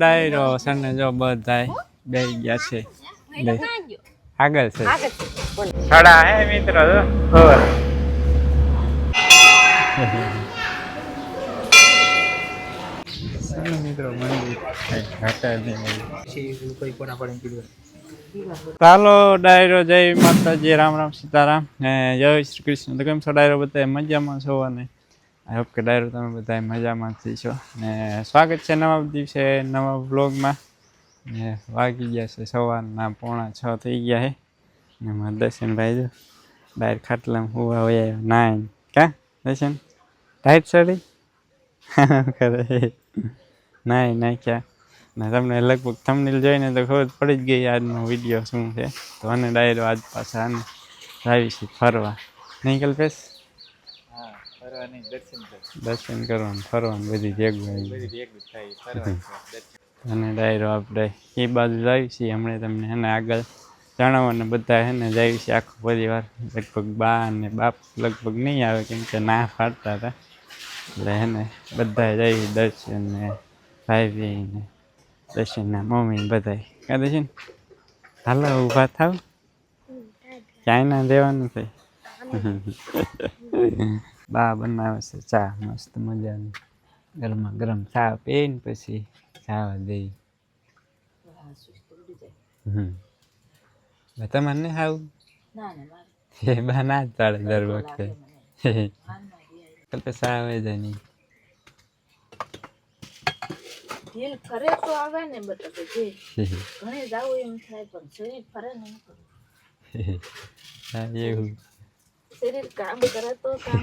ડાયરો સને જો બધાય બે ગયા છે આગળ છે સાડા હે મિત્રો ખબર મિત્રો મંદિર ચાલો ડાયરો જય માતાજી રામ રામ સીતારામ ને જય શ્રી કૃષ્ણ. તો કેમ છો ડાયરો બધા મજામાં છો? અને આઈ હોપ કે ડાયરો તમે બધા મજામાં છો ને સ્વાગત છે નવા દિવસે નવા વ્લોગમાં. ને વાગી ગયા છે સવારના 5:45 થઈ ગયા છે ને મારા દર્શનભાઈ જો ડાયર ખાટલામાં હુવા હોય નાઈન કા દર્શન ટાઈટ સડી કરે નાઈ નાખ્યા ને તમને લગભગ થંબનેલ જોઈને તો ખબર પડી જ ગઈ આજનો વિડીયો શું છે. તો અને ડાયરો આજ પાછા આને આવી છે ફરવા નહીં કલ્પેશ? દર્શન કરવાનું ફરવાનું બધી ભેગું અને ડાયરો આપણે એ બાજુ જાય છીએ હમણાં તમને એને આગળ જણાવવાને બધા છે ને જાય છે આખો પરિવાર. લગભગ બા અને બાપ લગભગ નહીં આવે કેમ કે ના પાડતા હતા એટલે એને બધા જાય દર્શન ને ભાઈ ને દર્શનના મમ્મી બધા કાં દર્શન હાલો ઊભા થાવ ક્યાંય ના દેવાનું થાય. બા બનાવે છે ચા મસ્ત મજાની ગરમા ગરમ ચા પીને પછી ખાવા દઈ. તમારે નહીં ખાવું? એ બા ના જ ચાલે દર વખતે કલ્પે ચા આવે જાય નહીં ફરે તો આવે ને બધા જે ઘણે જાવ એમ થાય પણ શરીર ફરે ને એવું શરીર કામ કરે તો કામ.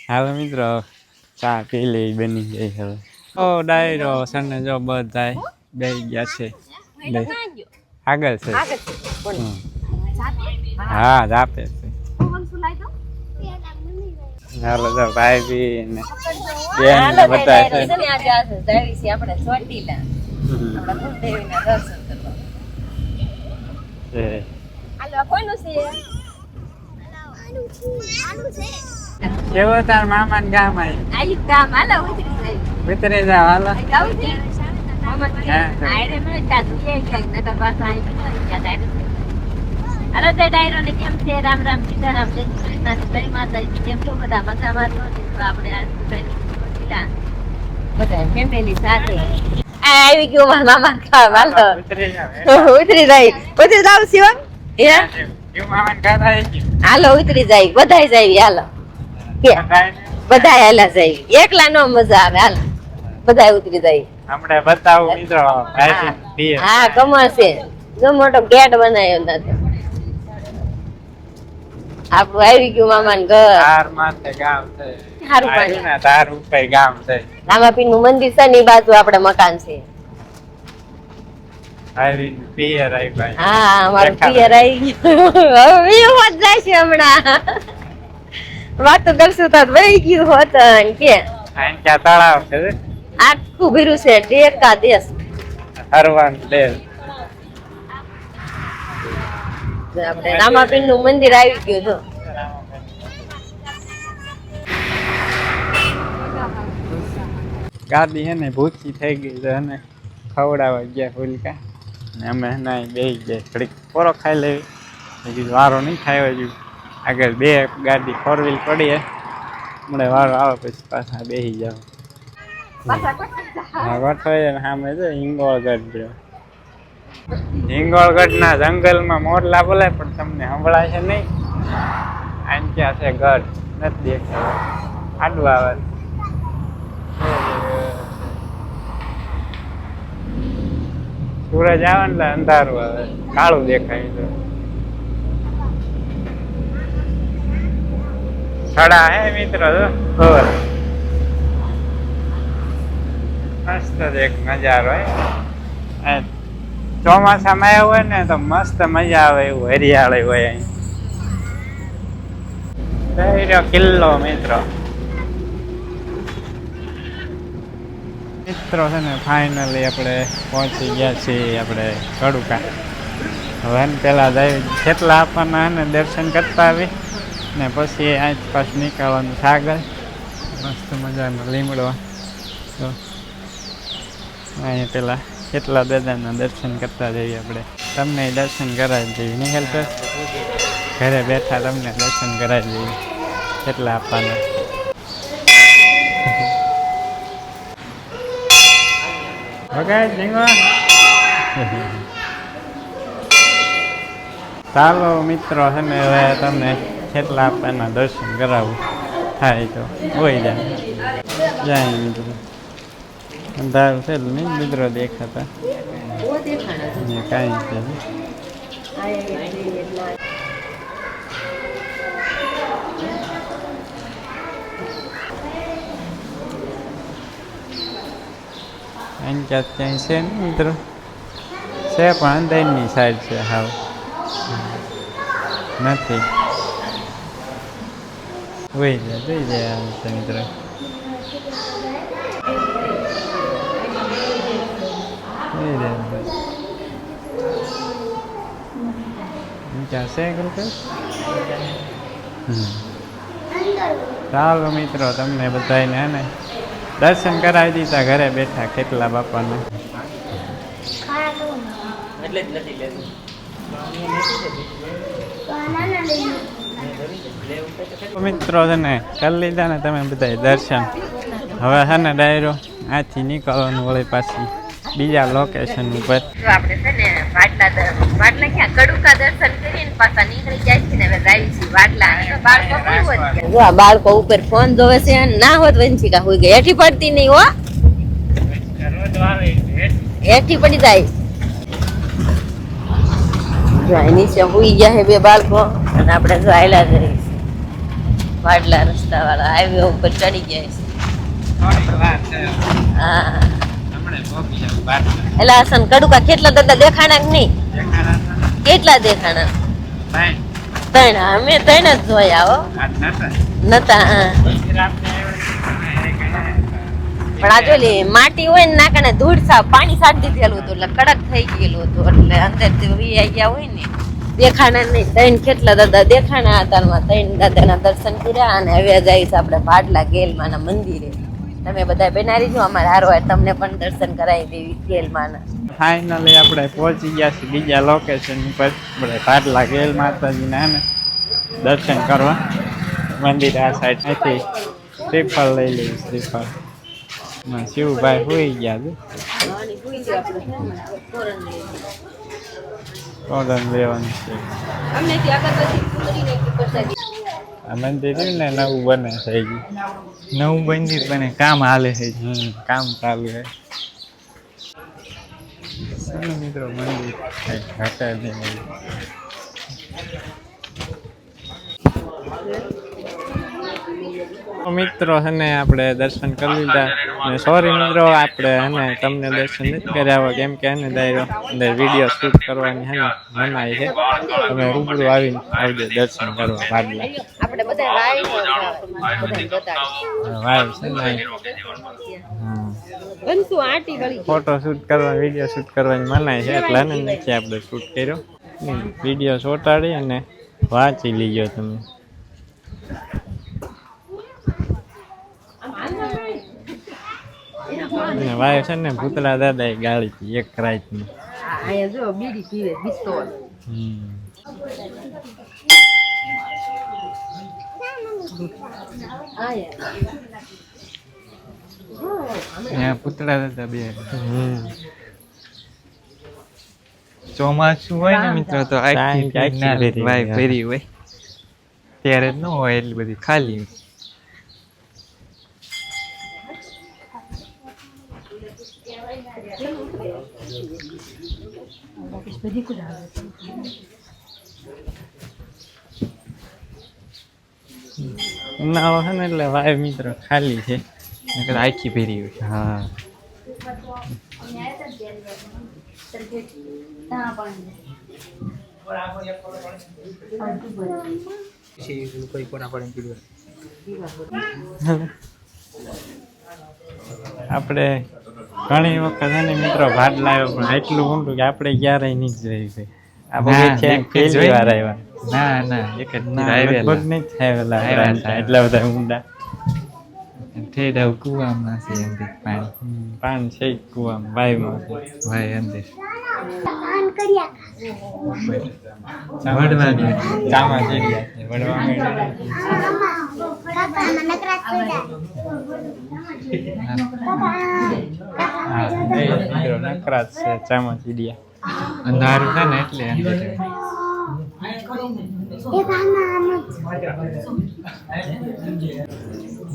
હાલો મિત્રો ચા પી લે બની ગઈ હવે. ઓ ડાયરો સને જો બધા બે ગયા છે આગળ છે હા જ આપે છે. હાલો તો ભાઈ બી ને બેન ને બધા છે આપણે ચોટીલા આપણા કુલદેવીના દર્શન કરવા. હાલો કોઈનું છે? કેવો તાર મામા ને ગામ આવી ગામ હાલો ઉતરી જાય ઉતરી જાવ હાલો અરે તે ડાયરો ને કેમ છે? રામ રામ સીતારામ જય શ્રી કૃષ્ણ જય માતાજી. કેમ છો બધા મજામાં? આપણે બધા ફેમિલી સાથે આવી ગયો મારા મામા ખાવા. હાલો ઉતરી જાય ઉતરી જાવ શિવમ હાલો ઉતરી જાય બધા જાય હાલો બધા હાલા જાય એકલા નો મજા આવે. હાલો બધા ઉતરી જાય આપણે બતાવું મિત્રો હા કમર છે જો મોટો ગેટ બનાવ્યો નથી આપણું આવી ગયું મામા ને ઘર. તાર માથે ગામ છે સારું પાણી ના તાર ઉપર ગામ છે. રામાપીર નું મંદિર છે ને એ બાજુ આપણે મકાન છે. આવી પિયર આવી ભાઈ હા અમારું પિયર આવી ગયું હવે એવું જ જાય છે હમણાં વાતો કરશું તો વહી ગયું હોત કે આન ક્યાં તળાવ છે આખું ભીરું છે ડેકા દેશ હરવાનું દેશ. આપણે રામાપીર નું મંદિર આવી ગયું જો. ગાડી હે ને ભૂખી થઈ ગઈ છે અને ખવડાવવા ગયા ફૂલકા ને અમે ના બેસી ગયા ઘડીક પોરો ખાઈ લેવી. હજુ વારો નહીં થાય હજુ આગળ બે ગાડી 4 વ્હીલ પડી હમણે વારો આવે પછી પાછા બેસી જાવ. હા ગોઠવાય ને સામે છે હિંગોળગઢ જો. હિંગોળગઢના જંગલમાં મોરલા બોલાય પણ તમને સંભળાય છે નહીં. આમ ક્યાં છે ગઢ નથી દેખાય આડું આવે. સૂરજ આવે ને અંધારું આવે કાળું દેખાય છે. સાડા હે મિત્રો ખબર મસ્ત એક નજારો હોય. ચોમાસામાં આવ્યો હોય ને તો મસ્ત મજા આવે એવું હરિયાળી હોય અહીં. કિલ્લો મિત્રો છે ને ફાઇનલી આપણે પહોંચી ગયા છીએ આપણે કડુકા. હવે પેલા જાય કેટલા આપવાના ને દર્શન કરતા આવી ને પછી આસપાસ નીકળવાનું સાગર મસ્ત મજાનો લીમડો તો અહીંયા પેલા કેટલા દાદાના દર્શન કરતા જઈએ આપણે. તમને દર્શન કરાવી દઈએ નહીં હેલ્પ ઘરે બેઠા તમને દર્શન કરાવી દઈએ કેટલા આપવાના. વગાડ જીંગો. ચાલો મિત્રો છે ને હવે તમને કેટલા આપવાના દર્શન કરાવું થાય તો હોય જાય મિત્રો. અંધારું છે નહીં મિત્રો દેખાતા કાંઈ છે. અહીં ક્યાં છે ને મિત્રો છે પણ અંદરની સાઈડ છે હાવ નથી. હોય જાય જોઈ જાય આવે છે મિત્રો. ચાલો મિત્રો તમને બધાને હે ને દર્શન કરાવી દીધા ઘરે બેઠા કેટલા બાપાને. મિત્રો છે ને કરી લીધા ને તમે બધા દર્શન. હવે છે ને ડાયરો આથી નીકળવાનું વળી પાછી બીજા લોકેશન ઉપર. આપણે છે ને વાટલા ક્યાં કડુકા દર્શન કરીને પાછા નીકળી જાય છે ને હવે જાય છે વાટલા. બાળકો બાળકો ઉપર ફોન જોવે છે ના હોત વંશિકા હોઈ ગઈ હેઠી પડતી નહીં હો હેઠી પડી જાય. જો નીચે હોઈ ગયા છે બે બાળકો અને આપણે જો આયલા જઈએ વાટલા રસ્તા વાળા હાઈવે ઉપર ચડી ગયા છે. હા એલા હસન કડુકા કેટલા દાદા દેખાણા કે નહીં? કેટલા દેખાણા? ત્રણ. અમે ત્રણ જ જોયા હો નતા. પણ આ જો માટી હોય ને નાકાને ધૂળ સાફ પાણી સાટી દીધેલું હતું એટલે કડક થઈ ગયેલું હતું એટલે અંદર વી ગયા હોય ને દેખાણા નહીં. ત્રણ કેટલા દાદા દેખાણા હતા. ત્રણ દાદાના દર્શન કર્યા અને હવે જઈશ આપણે ભાડલા ગેલમાના મંદિરે. તમે બધા બનાવી જો અમારા હારો તમને પણ દર્શન કરાવી દેવી ગેલમાના. ફાઇનલી આપણે પહોંચી ગયા છીએ બીજા લોકેશન ઉપર. આપણે ભાડલા ગેલ માતાજીના ને દર્શન કરવા મંદિર આ સાઈડ અહીંથી શ્રીફળ લઈ લઈએ. શ્રીફળ શિવભાઈ હોઈ ગયા તોરણ લેવાનું છે. આ મંદિર ને નવું બને છે. નવું મંદિર બને કામ હાલે છે. કામ ચાલુ છે મિત્રો. મંદિર ઘટે નહીં. મિત્રો છે ને આપણે દર્શન કરી લીધા. સોરી મિત્રો આપણે હે ને તમને દર્શન નથી કર્યા હોય કેમ કે એને ડાયરો અંદર વિડીયો શૂટ કરવાની હે ને મનાઈ છે. તમે રૂબરૂ આવીને આવજો દર્શન કરવા ભાડલા. આપણે બધા વાય છે ને ફોટો શૂટ કરવા વિડીયો શૂટ કરવાની મનાઈ છે એટલે એને નથી આપણે શૂટ કર્યો. વિડીયો ચોટાડી અને વાંચી લીજો તમે. વાય છે ને ભૂતળા દાદા ગાળી હતી એક રાત ની. જો બીડી પીવે પિસ્તોલ. પૂતળા દાદા બે. ચોમાસું હોય ને મિત્રો તો વાય ફેરી હોય ત્યારે ન હોય એટલી બધી ખાલી. ઉનાળો છે ને એટલે વાય મિત્રો ખાલી છે આખી ફેરી હોય. હા આપણે ઘણી વખત છે ને મિત્રો ભાડ લાવ્યો પણ એટલું ઊંડું કે આપણે ક્યારેય નહીં જોયું છે. આ બગીચે પહેલી વાર આવ્યા. ના એક જ લગભગ નહીં થયેલા એટલા બધા ઊંડા. ઠેડા કુવામાં છે અંદર પાણી છે કુવામાં વાયુમાં ભાઈ અંદર વડવાની ચામા ચીડિયા છે વડવા નકરાત છે ચામા ચીડિયા અંધારું છે ને એટલે અંદર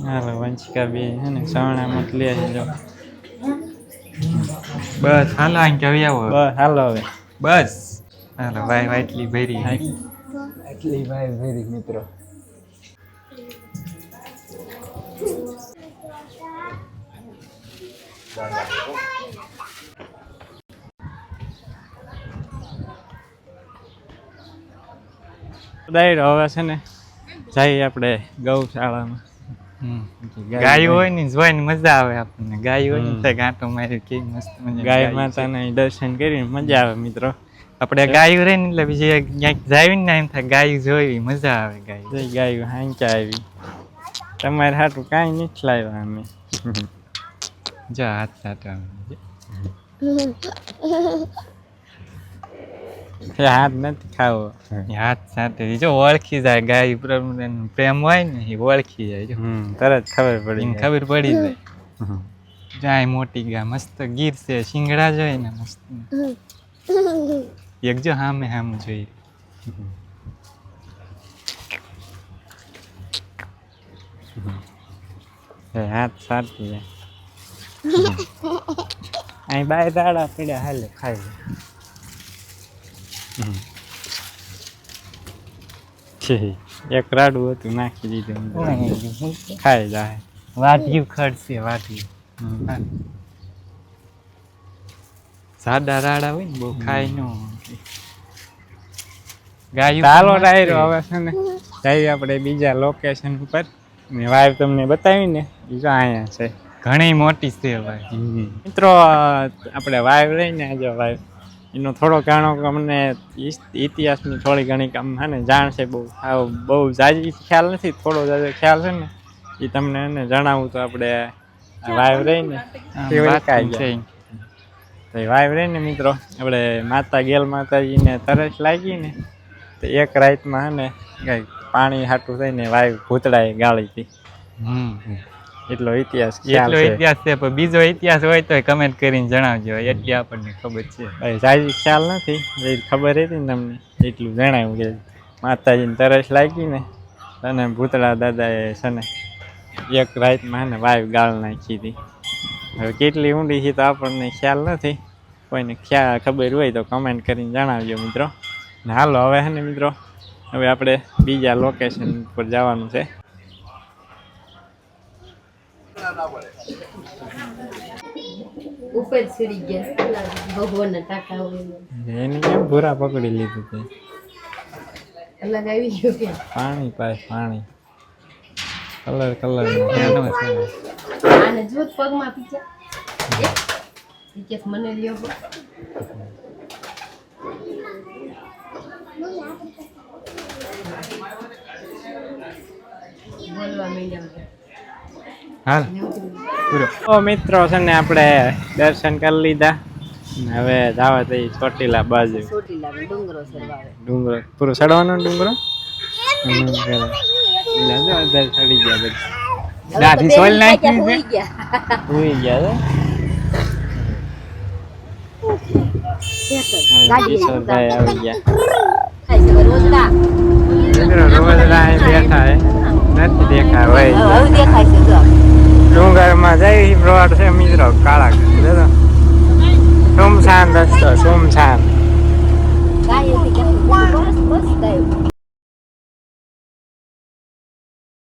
હાલો વંશિકા બે છે ને સવણા મત લે જો બસ હાલો અહીં કવી આવો બસ હાલો હવે બસ હાલો ભાઈ વાટલી ભરી એટલી ભાઈ ભેરી મિત્રો ડાયરો હવે છે ને જઈએ આપણે ગૌશાળામાં ગાય હોય ને જોઈને મજા આવે આપણને ગાય હોય ને તો ગાંટો મારી કેવી મસ્ત મજા ગાય માતાને દર્શન કરીને મજા આવે મિત્રો આપણે ગાયું રહે ને એટલે બીજી ક્યાંક જાય ને એમ થાય ગાયું જોઈ મજા આવે ગાય જઈ ગાયું હાંચા આવી તમારે હાટું કાંઈ નથી લાવ્યા અમે જા હાથ સાથે હાથ નથી ખાવો હાથ સાથે જો ઓળખી જાય ગાય પ્રેમ હોય ને એ ઓળખી જાય જો તરત ખબર પડી એને ખબર પડી જાય જાય મોટી ગા મસ્ત ગીર છે શિંગડા જોઈ ને મસ્ત એક જો હામે હામ જોઈ હાથ સાચી જાય અહીં બાય દાડા પડ્યા હાલે ખાઈ એક રાડું હતું નાખી દીધું ખાઈ જાય વાટ્યું ખડશે વાટ્યું સાદા રાડા હોય ને બહુ ખાઈ ન ગાયું ચાલો ડાયરો હવે છે ને જઈએ આપણે બીજા લોકેશન ઉપર ને વાઈફ તમને બતાવી ને બીજો અહીંયા છે ઘણી મોટી છે ભાઈ મિત્રો આપણે વાઈફ લઈને આજે વાઈફ એનો થોડો ઘણો અમને ઇતિહાસની થોડી ઘણી કામ છે ને જાણ છે બહુ જાજી ખ્યાલ નથી થોડો જાજો ખ્યાલ છે ને એ તમને એને જણાવું તો આપણે વાઈફ રહીને તો વાઈફ રહીને મિત્રો આપણે માતા ગેલ માતાજીને તરસ લાગી ને તો એક રાતમાં છે ને કંઈક પાણી હાટું થઈને વાઈફ ભૂતળાએ ગાળી હતી એટલો ઇતિહાસ છે પણ બીજો ઇતિહાસ હોય તો કમેન્ટ કરીને જણાવજો એટલી આપણને ખબર છે ભાઈ સાજી ખ્યાલ નથી એ ખબર હતી ને તમને એટલું જણાવ્યું કે માતાજીને તરસ લાગી ને અને ભૂતળા દાદાએ છે ને એક રાતમાં ને વાઈફ ગાળ નાખી હતી હવે કેટલી ઊંડી છે તો આપણને ખ્યાલ નથી કોઈને ખ્યાલ ખબર હોય તો કમેન્ટ કરીને જણાવજો મિત્રો ને હાલો હવે છે ને મિત્રો હવે આપણે બીજા લોકેશન પર જવાનું છે ઉપર ચડી ગયા ભગવાનના ટાકા હોય એની કેમ ભૂરા પકડી લીધું તે અલગ આવી ગયો કે પાણી પાય પાણી કલર આને જોત પગમાં પીચા એક મને લ્યો બોલવા માંડ્યા હાલ પૂરો તો મિત્રો છે ને આપણે દર્શન કરી લીધા હવે જવા થઈ ચોટીલા બાજુ ડુંગરો સરવાળે ડુંગરો પૂરો ચડવાનો ડુંગરો ચડી ગયા બધી દાઢી સોલ નાખી ભૂઈ ગયા કિશોરભાઈ આવી ગયા રોજડા અહીં બેઠા હે નથી દેખાય ભાઈ ડુંગરમાં જઈ રોડ છે મિત્રો કાળા સુમસાન રસ્તો સુમસાન